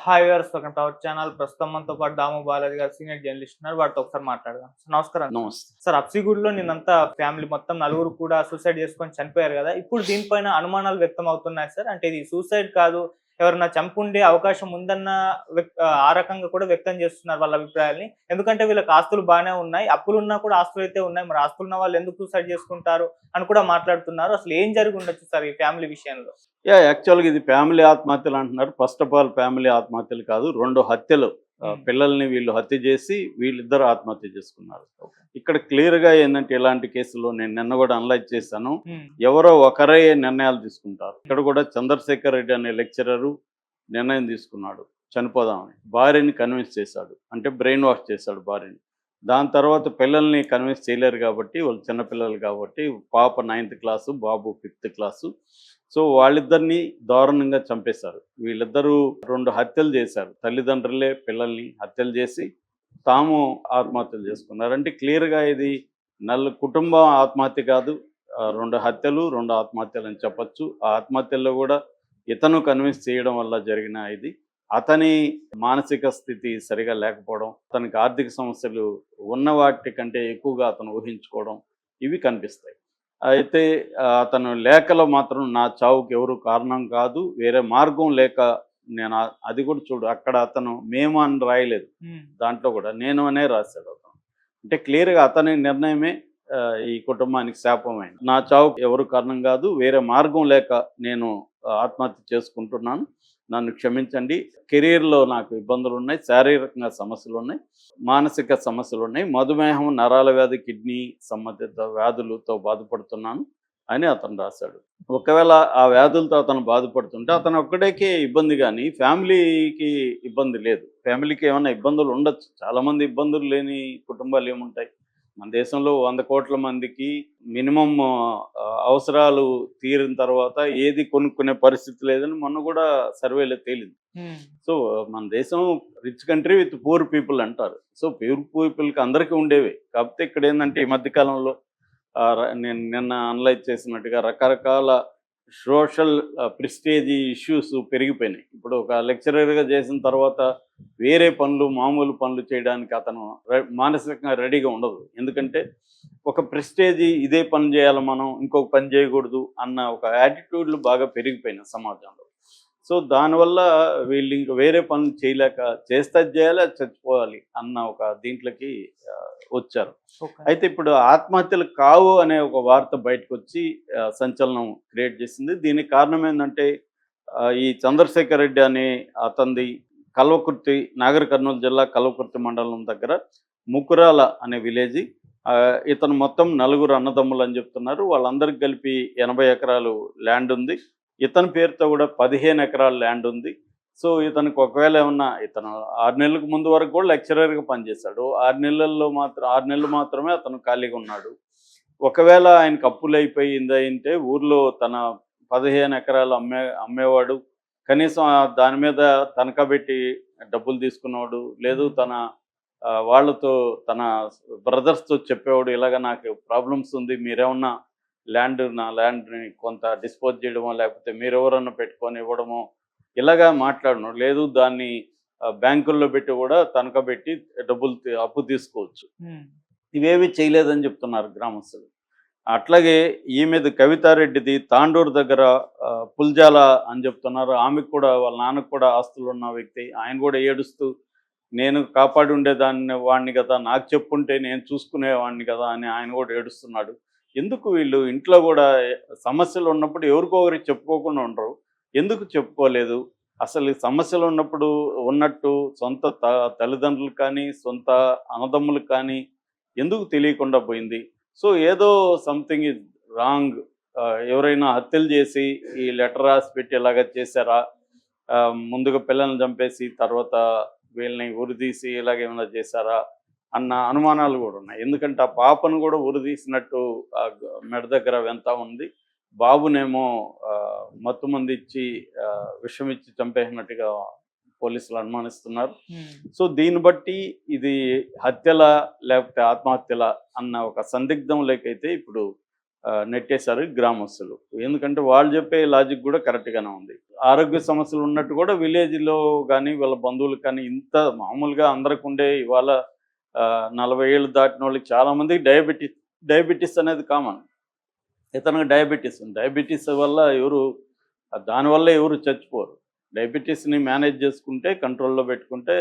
Hi viewers, welcome to our channel. ప్రస్తుతం మనతో పాటు దాము బాలాజీ గారు సీనియర్ జర్నలిస్ట్ ఉన్నారు. వారితో ఒకసారి మాట్లాడదాం. నమస్కారం నమస్తే. సార్. అప్సిగూడలో నిన్నంతా ఫ్యామిలీ మొత్తం నలుగురు కూడా సూసైడ్ చేసుకొని చనిపోయారు కదా. ఇప్పుడు దీనిపైన అనుమానాలు వ్యక్తం అవుతున్నాయి సార్. అంటే ఇది సూసైడ్ కాదు, ఎవరన్నా చంపుండే అవకాశం ఉందన్న ఆ రకంగా కూడా వ్యక్తం చేస్తున్నారు వాళ్ళ అభిప్రాయాల్ని. ఎందుకంటే వీళ్ళకి ఆస్తులు బాగానే ఉన్నాయి, అప్పులున్నా కూడా ఆస్తులు అయితే ఉన్నాయి. మరి ఆస్తులున్న వాళ్ళు ఎందుకు సూసైడ్ చేసుకుంటారు అని కూడా మాట్లాడుతున్నారు. అసలు ఏం జరిగి ఉండొచ్చు సార్ ఈ ఫ్యామిలీ విషయంలో? యాక్చువల్‌గా ఇది ఫ్యామిలీ ఆత్మహత్యలు అంటున్నారు. ఫస్ట్ ఆఫ్ ఆల్ ఫ్యామిలీ ఆత్మహత్యలు కాదు. 2 హత్యలు. పిల్లల్ని వీళ్ళు హత్య చేసి వీళ్ళిద్దరూ ఆత్మహత్య చేసుకున్నారు. ఓకే. ఇక్కడ క్లియర్‌గా ఏందంటే ఇలాంటి కేసుల్లో నేను నిన్న కూడా అనలైజ్ చేశాను. హ్మ్. ఎవరో ఒకరే నిర్ణయాలు తీసుకుంటారు. ఇక్కడ కూడా చంద్రశేఖర్ రెడ్డి అనే లెక్చరరు నిర్ణయం తీసుకున్నాడు చనిపోదామని. భార్యని కన్విన్స్ చేశాడు. అంటే బ్రెయిన్ వాష్ చేశాడు భార్యని. దాని తర్వాత పిల్లల్ని కన్విన్స్ చేయలేరు కాబట్టి, వాళ్ళు చిన్నపిల్లలు కాబట్టి, పాప 9th క్లాసు, బాబు 5th క్లాసు. సో వాళ్ళిద్దరిని దారుణంగా చంపేశారు. వీళ్ళిద్దరూ 2 హత్యలు చేశారు. తల్లిదండ్రులే పిల్లల్ని హత్యలు చేసి తాము ఆత్మహత్యలు చేసుకున్నారు. అంటే క్లియర్‌గా ఇది కుటుంబం ఆత్మహత్య కాదు. 2 హత్యలు, 2 ఆత్మహత్యలు అని చెప్పొచ్చు. ఆ ఆత్మహత్యల్లో కూడా ఇతను కన్విన్స్ చేయడం వల్ల జరిగిన ఇది. అతని మానసిక స్థితి సరిగా లేకపోవడం, అతనికి ఆర్థిక సమస్యలు ఉన్న వాటి కంటే ఎక్కువగా అతను ఊహించుకోవడం, ఇవి కనిపిస్తాయి. అయితే అతను లేఖలో మాత్రం నా చావుకి ఎవరు కారణం కాదు, వేరే మార్గం లేక నేను అది కూడా చూడు అక్కడ అతను మేము అని రాయలేదు. దాంట్లో కూడా నేను అనే రాశాడు అతను. అంటే క్లియర్‌గా అతని నిర్ణయమే ఈ కుటుంబానికి శాపమైంది. నా చావుకి ఎవరు కారణం కాదు, వేరే మార్గం లేక నేను ఆత్మహత్య చేసుకుంటున్నాను. నన్ను క్షమించండి. కెరీర్‌లో నాకు ఇబ్బందులున్నాయి, శారీరకంగా సమస్యలున్నాయి, మానసిక సమస్యలున్నాయి, మధుమేహం, నరాల వ్యాధి, కిడ్నీ సంబంధిత వ్యాధులతో బాధపడుతున్నాను అని అతను రాశాడు. ఒకవేళ ఆ వ్యాధులతో అతను బాధపడుతుంటే అతను ఒక్కడికే ఇబ్బంది గానీ ఫ్యామిలీకి ఇబ్బంది లేదు. ఫ్యామిలీకి ఏమన్నా ఇబ్బందులు ఉండొచ్చు. చాలామంది ఇబ్బందులు లేని కుటుంబాలు ఏముంటాయి? మన దేశంలో 100 కోట్ల మందికి మినిమమ్ అవసరాలు తీరిన తర్వాత ఏది కొనుక్కునే పరిస్థితి లేదని మొన్న కూడా సర్వేలో తేలింది. సో మన దేశం rich country with poor people అంటారు. సో పూర్ పీపుల్కి అందరికీ ఉండేవి. కాకపోతే ఇక్కడ ఏంటంటే ఈ మధ్య కాలంలో నేను నిన్న అనలైజ్ చేసినట్టుగా రకరకాల సోషల్ ప్రెస్టేజీ ఇష్యూస్ పెరిగిపోయినాయి. ఇప్పుడు ఒక లెక్చరర్‌గా చేసిన తర్వాత వేరే పనులు, మామూలు పనులు చేయడానికి అతను మానసికంగా రెడీగా ఉండదు. ఎందుకంటే ఒక ప్రెస్టేజీ ఇదే పని చేయాలి మనం, ఇంకొక పని చేయకూడదు అన్న ఒక యాటిట్యూడ్‌లు బాగా పెరిగిపోయినాయి సమాజంలో. సో దానివల్ల వీళ్ళు ఇంక వేరే పనులు చేయలేక చేస్తే అది చేయాలి, అది చచ్చిపోవాలి అన్న ఒక దీంట్లోకి వచ్చారు. ఓకే. అయితే ఇప్పుడు ఆత్మహత్యలు కావు అనే ఒక వార్త బయటకొచ్చి సంచలనం క్రియేట్ చేసింది. దీనికి కారణం ఏందంటే ఈ చంద్రశేఖర్ రెడ్డి అనే అతనిది కల్వకుర్తి, నాగర్ కర్నూలు జిల్లా కల్వకుర్తి మండలం దగ్గర ముకురాల అనే విలేజి. ఇతను మొత్తం 4 అన్నదమ్ములు అని చెప్తున్నారు. వాళ్ళందరికి కలిపి 80 ఎకరాలు ల్యాండ్ ఉంది. ఇతని పేరుతో కూడా 15 ఎకరాల ల్యాండ్ ఉంది. సో ఇతనికి ఒకవేళ ఏమన్నా ఇతను 6 నెలలకు ముందు వరకు కూడా లెక్చరర్‌గా పనిచేశాడు. 6 నెలలు మాత్రమే అతను ఖాళీగా ఉన్నాడు. ఒకవేళ ఆయనకు అప్పులైపోయి ఇందయింటే ఊర్లో తన 15 ఎకరాలు అమ్మేవాడు. కనీసం దాని మీద తనఖా పెట్టి డబ్బులు తీసుకునేవాడు. లేదు తన వాళ్ళతో తన బ్రదర్స్‌తో చెప్పేవాడు. ఇలాగ నాకు ప్రాబ్లమ్స్ ఉంది. మీరేమన్నా నా ల్యాండ్‌ని కొంత డిస్పోజ్ చేయడమో, లేకపోతే మీరెవరన్నా పెట్టుకొని ఇవ్వడమో ఇలాగా మాట్లాడను. లేదు దాన్ని బ్యాంకుల్లో పెట్టి కూడా తనఖా పెట్టి డబ్బులు అప్పు తీసుకోవచ్చు. ఇవేవి చేయలేదని చెప్తున్నారు గ్రామస్తులు. అట్లాగే ఈమెది కవితారెడ్డిది తాండూరు దగ్గర పుల్జాల అని చెప్తున్నారు. ఆమెకు కూడా వాళ్ళ నాన్నకు కూడా ఆస్తులున్న వ్యక్తి. ఆయన కూడా ఏడుస్తూ నేను కాపాడి ఉండేదాన్ని వాడిని కదా, నాకు చెప్పుంటే నేను చూసుకునేవాడిని కదా అని ఆయన కూడా ఏడుస్తున్నాడు. ఎందుకు వీళ్ళు ఇంట్లో కూడా సమస్యలు ఉన్నప్పుడు ఎవరికో ఒకరికి చెప్పుకోకుండా ఉండరు. ఎందుకు చెప్పుకోలేదు? అసలు సమస్యలు ఉన్నప్పుడు ఉన్నట్టు సొంత తల్లిదండ్రులు కానీ, సొంత అన్నదమ్ములకు కానీ ఎందుకు తెలియకుండా పోయింది? సో ఏదో సంథింగ్ ఈజ్ రాంగ్. ఎవరైనా హత్యలు చేసి ఈ లెటర్ రాసి పెట్టి ఇలాగ చేశారా? ముందుగా పిల్లల్ని చంపేసి తర్వాత వీళ్ళని ఉరిదీసి ఇలాగేమైనా చేశారా? అన్న అనుమానాలు కూడా ఉన్నాయి. ఎందుకంటే ఆ పాపను కూడా ఉరిదీసినట్టు మెడ దగ్గర వెంతా ఉంది. బాబునేమో మత్తుమందు ఇచ్చి విషం ఇచ్చి చంపేసినట్టుగా పోలీసులు అనుమానిస్తున్నారు. సో దీన్ని బట్టి ఇది హత్యల లేకపోతే ఆత్మహత్యల అన్న ఒక సందిగ్ధంలోకైతే ఇప్పుడు నెట్టేశారు ఈ గ్రామస్తులు. ఎందుకంటే వాళ్ళు చెప్పే లాజిక్ కూడా కరెక్ట్గానే ఉంది. ఆరోగ్య సమస్యలు ఉన్నట్టు కూడా విలేజ్లో కానీ వీళ్ళ బంధువులకు కానీ ఇంత మామూలుగా అందరికి ఉండే ఇవాళ 40 ఏళ్ళు దాటిన వాళ్ళకి చాలామందికి డయాబెటీస్ అనేది కామన్. ఇతనికి డయాబెటీస్ వల్ల దానివల్ల ఎవరు చచ్చిపోరు. డయాబెటీస్ని మేనేజ్ చేసుకుంటే కంట్రోల్లో పెట్టుకుంటే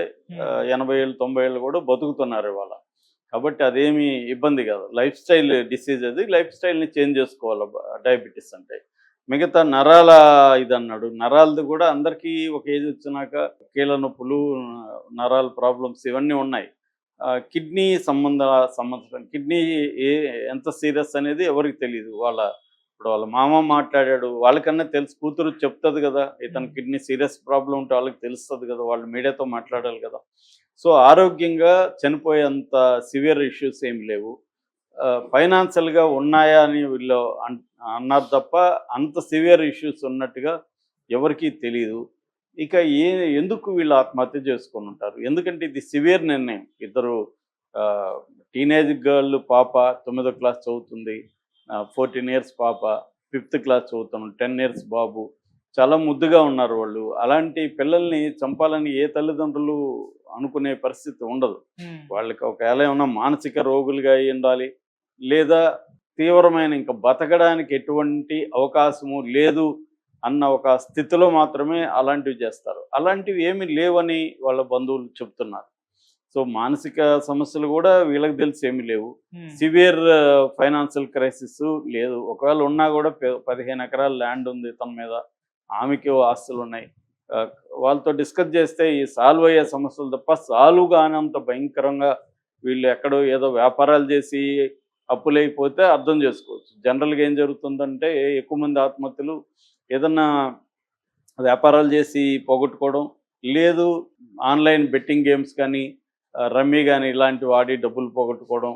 80 ఏళ్ళు 90 ఏళ్ళు కూడా బతుకుతున్నారు ఇవాళ. కాబట్టి అదేమి ఇబ్బంది కాదు. లైఫ్ స్టైల్ డిసీజ్ అది. లైఫ్ స్టైల్ని చేంజ్ చేసుకోవాలి డయాబెటీస్ అంటే. మిగతా నరాల ఇదన్నాడు. నరాలది కూడా అందరికీ ఒక ఏజ్ వచ్చినాక కీళ్ళ నొప్పులు, నరాల ప్రాబ్లమ్స్ ఇవన్నీ ఉన్నాయి. కిడ్నీ సంబంధం కిడ్నీ ఎంత సీరియస్ అనేది ఎవరికి తెలియదు. ఇప్పుడు వాళ్ళ మామ మాట్లాడాడు, వాళ్ళకన్నా తెలుసు, కూతురు చెప్తుంది కదా, ఇతను కిడ్నీ సీరియస్ ప్రాబ్లం ఉంటే వాళ్ళకి తెలుస్తుంది కదా, వాళ్ళు మీడియాతో మాట్లాడాలి కదా. సో ఆరోగ్యంగా చనిపోయేంత సివియర్ ఇష్యూస్ ఏమి లేవు. ఫైనాన్షియల్గా ఉన్నాయా అని వీళ్ళు అన్నారు తప్ప అంత సివియర్ ఇష్యూస్ ఉన్నట్టుగా ఎవరికీ తెలియదు. ఇక ఎందుకు వీళ్ళు ఆత్మహత్య చేసుకొని ఉంటారు? ఎందుకంటే ఇది సివియర్ నిర్ణయం. ఇద్దరు టీనేజ్ గర్ల్ పాప 9వ క్లాస్ చదువుతుంది, 14 ఇయర్స్ పాప 5th క్లాస్ చదువుతున్నాడు, 10 ఇయర్స్ బాబు. చాలా ముద్దుగా ఉన్నారు వాళ్ళు. అలాంటి పిల్లల్ని చంపాలని ఏ తల్లిదండ్రులు అనుకునే పరిస్థితి ఉండదు. వాళ్ళకి ఒకవేళ ఏమన్నా మానసిక రోగులుగా అయి ఉండాలి, లేదా తీవ్రమైన ఇంకా బతకడానికి ఎటువంటి అవకాశము లేదు అన్న ఒక స్థితిలో మాత్రమే అలాంటివి చేస్తారు. అలాంటివి ఏమీ లేవని వాళ్ళ బంధువులు చెప్తున్నారు. సో మానసిక సమస్యలు కూడా వీళ్ళకి తెలిసి ఏమీ లేవు. సివియర్ ఫైనాన్షియల్ క్రైసిస్ లేదు. ఒకవేళ ఉన్నా కూడా 15 ఎకరాల ల్యాండ్ ఉంది తన మీద, ఆమెకి ఆస్తులు ఉన్నాయి. వాళ్ళతో డిస్కస్ చేస్తే ఈ సాల్వ్ అయ్యే సమస్యలు తప్ప సాల్వ్ కానంత భయంకరంగా వీళ్ళు ఎక్కడో ఏదో వ్యాపారాలు చేసి అప్పులైపోతే అర్థం చేసుకోవచ్చు. జనరల్గా ఏం జరుగుతుందంటే ఎక్కువ మంది ఆత్మహత్యలు ఏదన్నా వ్యాపారాలు చేసి పోగొట్టుకోవడం, లేదు ఆన్లైన్ బెట్టింగ్ గేమ్స్ కానీ రమ్మీ కానీ ఇలాంటివి ఆడి డబ్బులు పోగొట్టుకోవడం,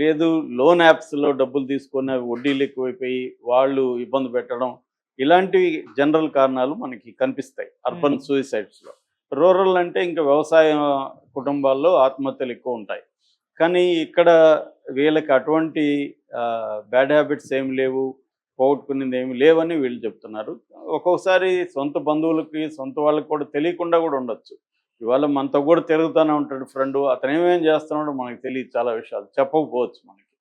లేదు లోన్ యాప్స్లో డబ్బులు తీసుకొని అవి వడ్డీలు ఎక్కువైపోయి వాళ్ళు ఇబ్బంది పెట్టడం, ఇలాంటివి జనరల్ కారణాలు మనకి కనిపిస్తాయి అర్బన్ సూసైడ్స్లో. రూరల్ అంటే ఇంకా వ్యవసాయ కుటుంబాల్లో ఆత్మహత్యలు ఎక్కువ ఉంటాయి. కానీ ఇక్కడ వీళ్ళకి అటువంటి బ్యాడ్ హ్యాబిట్స్ ఏమి లేవు, పోగొట్టుకునేది ఏమి లేవని వీళ్ళు చెప్తున్నారు. ఒక్కొక్కసారి సొంత బంధువులకి, సొంత వాళ్ళకి కూడా తెలియకుండా కూడా ఉండొచ్చు. ఇవాళ మనతో కూడా తిరుగుతూనే ఉంటాడు ఫ్రెండ్, అతను ఏమేం చేస్తున్నాడో మనకు తెలియదు, చాలా విషయాలు చెప్పకపోవచ్చు మనకి.